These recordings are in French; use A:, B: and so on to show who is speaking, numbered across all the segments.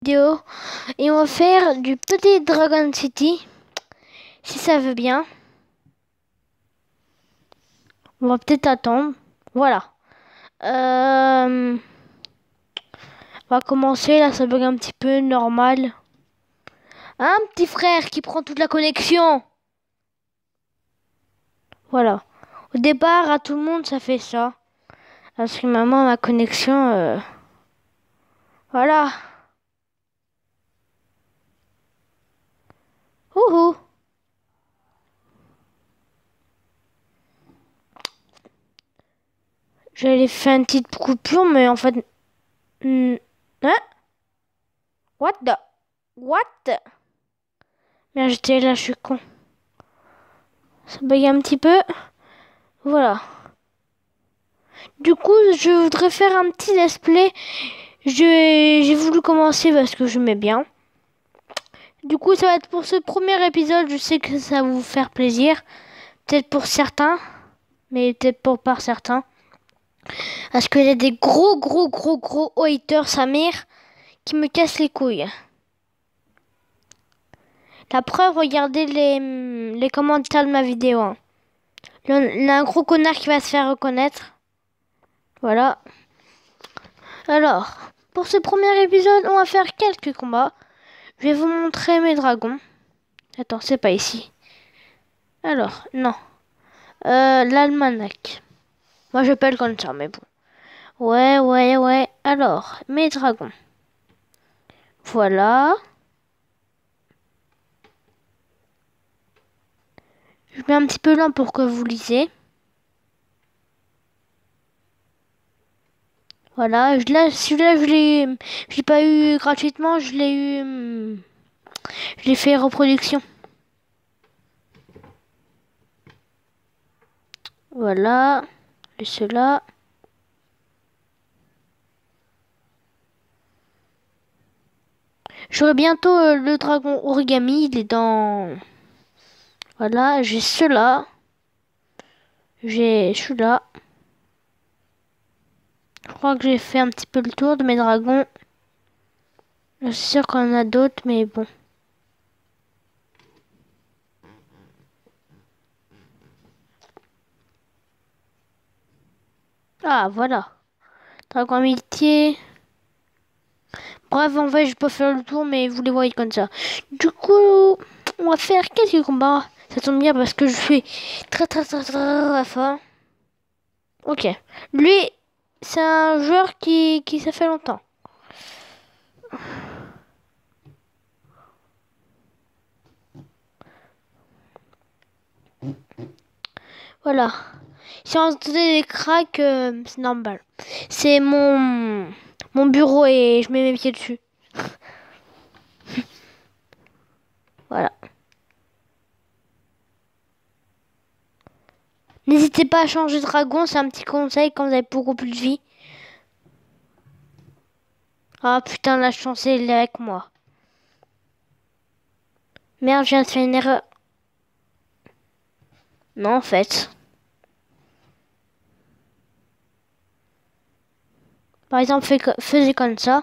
A: vidéo et on va faire du petit Dragon City, si ça veut bien. On va peut-être attendre. Voilà. On va commencer, là ça bug un petit peu, normal. Un petit frère qui prend toute la connexion. Voilà. Au départ, à tout le monde, ça fait ça. Parce que maman, ma connexion... Voilà. Ouhou. J'allais faire une petite coupure, mais en fait... Hein? What the... What? Merde, j'étais là, je suis con. Ça bug un petit peu. Voilà. Du coup, je voudrais faire un petit let's play. J'ai voulu commencer parce que je m'aimais bien. Du coup, ça va être pour ce premier épisode. Je sais que ça va vous faire plaisir. Peut-être pour certains, mais peut-être pas certains. Parce que j'ai des gros haters, Samir, qui me cassent les couilles. La preuve, regardez les commentaires de ma vidéo. Hein. Il y a un gros connard qui va se faire reconnaître. Voilà. Alors, pour ce premier épisode, on va faire quelques combats. Je vais vous montrer mes dragons. Attends, c'est pas ici. Alors, non. L'almanach. Moi, je l'appelle comme ça, mais bon. Ouais. Alors, mes dragons. Voilà. Je mets un petit peu lent pour que vous lisez. Voilà, celui-là, je l'ai pas eu gratuitement, je l'ai fait reproduction. Voilà, et cela. J'aurai bientôt le dragon origami, il est dans... Voilà, j'ai cela. J'ai celui-là. Je crois que j'ai fait un petit peu le tour de mes dragons. Je suis sûr qu'on en a d'autres, mais bon. Ah, voilà. Dragon amitié. Bref, en fait, je peux faire le tour, mais vous les voyez comme ça. Du coup, on va faire quelques combats. Ça tombe bien parce que je suis très fort. Ok. Lui, c'est un joueur qui ça fait longtemps. Voilà. Si on se donne des cracks, c'est normal. C'est mon bureau et je mets mes pieds dessus. Voilà. N'hésitez pas à changer de dragon, c'est un petit conseil quand vous avez beaucoup plus de vie. Ah putain, la chance elle est avec moi. Merde, je viens de faire une erreur. Non, en fait. Par exemple, faisais comme ça.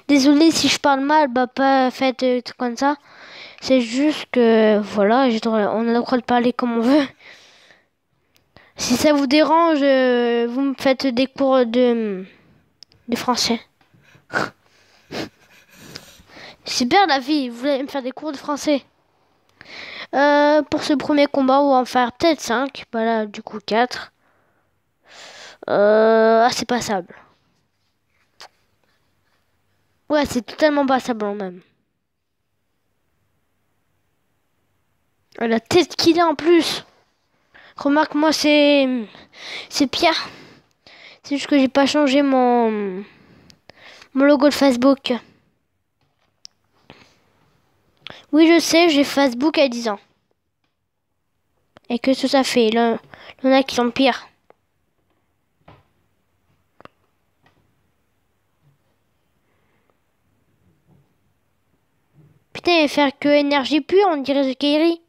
A: Désolé si je parle mal, bah pas faites comme ça. C'est juste que, voilà, on a le droit de parler comme on veut. Si ça vous dérange, vous me faites des cours de français. Super la vie, vous voulez me faire des cours de français. Pour ce premier combat, on va en faire peut-être 5. Bah là, du coup, 4. C'est passable. Ouais, c'est totalement passable en même. La tête qu'il a en plus. Remarque, moi, c'est Pierre. C'est juste que j'ai pas changé mon logo de Facebook. Oui, je sais, j'ai Facebook à 10 ans. Et que ça fait? Il y en a qui sont pires. Putain, faire que énergie pure, on dirait The Kairi.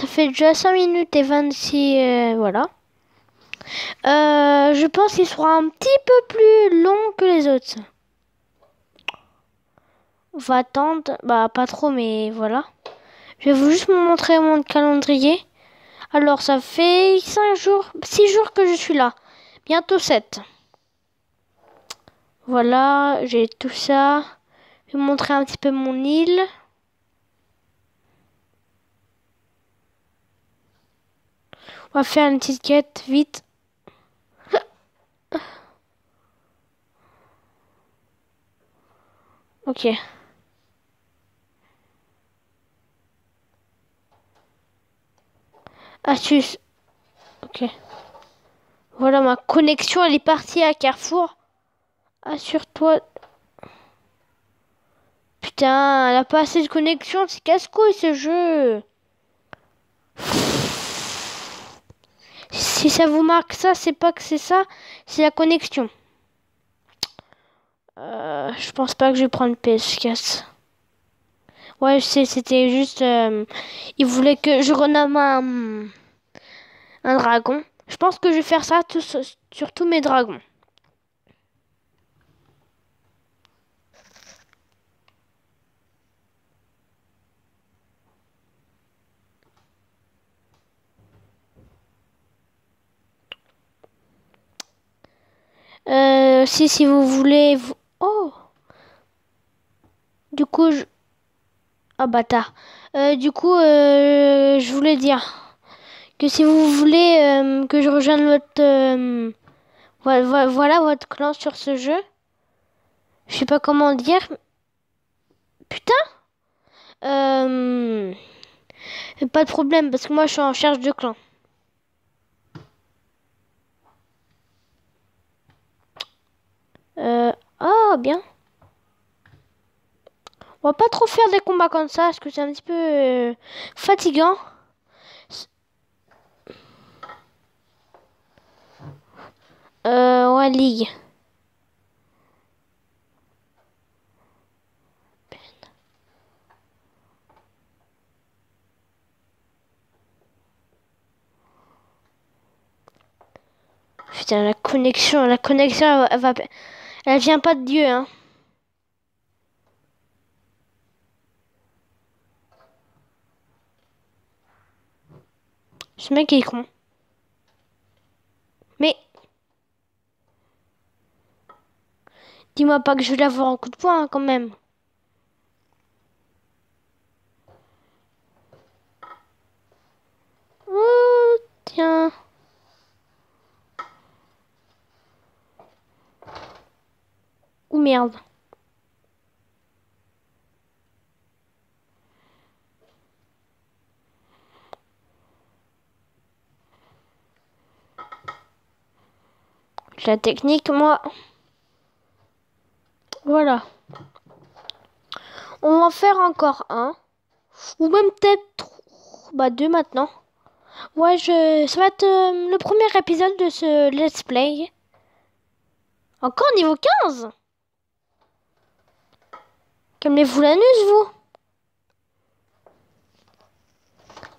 A: fait déjà 5 minutes et 26, voilà. Je pense qu'il sera un petit peu plus long que les autres. On va attendre, bah pas trop, mais voilà. Je vais vous juste vous montrer mon calendrier. Alors, ça fait 5 jours, 6 jours que je suis là. Bientôt 7. Voilà, j'ai tout ça. Je vais vous montrer un petit peu mon île. On va faire une petite quête, vite. Ok. Astuce. Ok. Voilà, ma connexion, elle est partie à Carrefour. Assure-toi. Putain, elle a pas assez de connexion, c'est casse-couille ce jeu. Si ça vous marque ça, c'est pas que c'est ça, c'est la connexion. Je pense pas que je vais prendre PS4. Ouais, je sais, c'était juste... il voulait que je renomme un dragon. Je pense que je vais faire ça sur tous mes dragons. Si vous voulez... Oh! Du coup, ah bâtard. Du coup, je voulais dire que si vous voulez que je rejoigne votre... voilà votre clan sur ce jeu. Je sais pas comment dire. Putain! Pas de problème, parce que moi je suis en charge de clan. Ah, bien. On va pas trop faire des combats comme ça, parce que c'est un petit peu fatigant. Ouais, Ligue. Putain, la connexion, elle vient pas de Dieu, hein. Ce mec est con. Mais dis-moi pas que je vais l'avoir en coup de poing, hein, quand même. Oh, tiens. Ou merde. La technique, moi. Voilà. On va en faire encore un. Ou même peut-être... Bah, deux maintenant. Ouais, ça va être le premier épisode de ce let's play. Encore niveau 15. Calmez-vous la nuit, vous.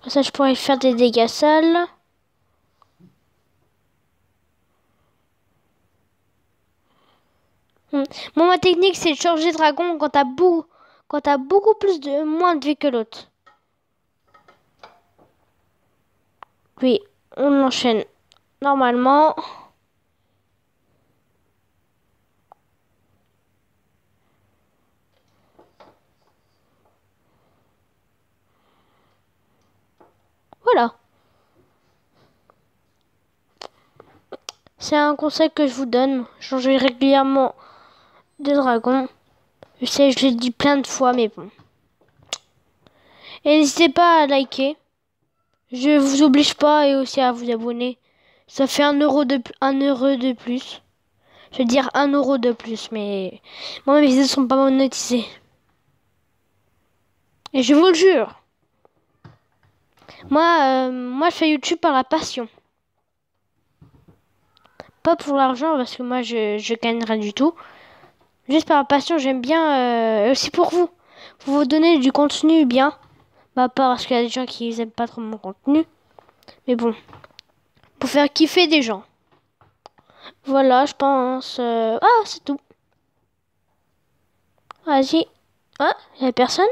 A: Ça, je pourrais faire des dégâts sales. Bon, ma technique, c'est de changer dragon quand t'as beaucoup moins de vie que l'autre. Oui, on enchaîne normalement. Voilà. C'est un conseil que je vous donne. Changer régulièrement de dragon. Je sais, je l'ai dit plein de fois, mais bon. Et n'hésitez pas à liker. Je vous oblige pas et aussi à vous abonner. Ça fait 1 € de plus. Je veux dire 1 € de plus, mais moi mes vidéos sont pas monétisées. Et je vous le jure. Moi je fais YouTube par la passion. Pas pour l'argent parce que moi je gagne rien du tout. Juste par la passion, j'aime bien aussi pour vous. Pour vous donner du contenu bien. Bah, pas parce qu'il y a des gens qui aiment pas trop mon contenu. Mais bon, pour faire kiffer des gens. Voilà, je pense. Ah, c'est tout. Vas-y. Ah, il y a personne?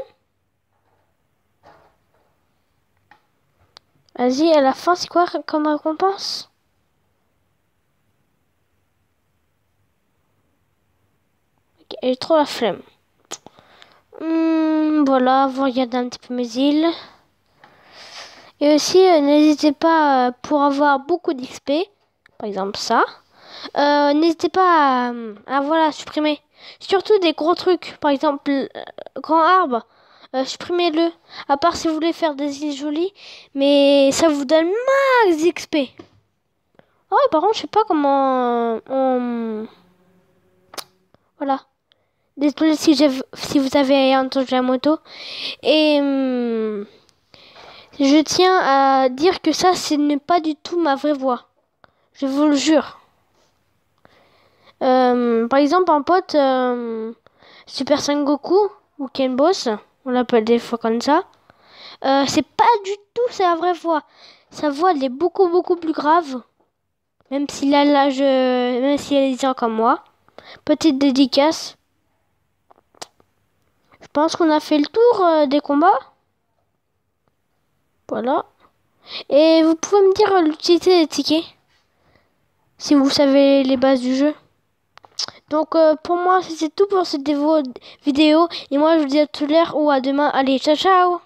A: Vas-y, à la fin, c'est quoi comme récompense? Ok, j'ai trop la flemme. Voilà, vous regardez un petit peu mes îles. Et aussi, n'hésitez pas, pour avoir beaucoup d'XP, par exemple ça, n'hésitez pas à, voilà, supprimer. Surtout des gros trucs, par exemple, grand arbre, supprimez-le. À part si vous voulez faire des îles jolies, mais ça vous donne max d'XP. Ah ouais, par contre, je sais pas comment Voilà. Désolé si vous avez entendu la moto. Et je tiens à dire que ça, ce n'est pas du tout ma vraie voix. Je vous le jure. Par exemple, un pote, Super Sengoku, ou Ken Boss, on l'appelle des fois comme ça, c'est pas du tout sa vraie voix. Sa voix, elle est beaucoup, beaucoup plus grave. Même s'il a l'âge, même s'il a des ans comme moi. Petite dédicace. Je pense qu'on a fait le tour des combats. Voilà. Et vous pouvez me dire l'utilité des tickets, si vous savez les bases du jeu. Donc pour moi, c'est tout pour cette vidéo. Et moi, je vous dis à tout à l'heure ou à demain. Allez, ciao, ciao!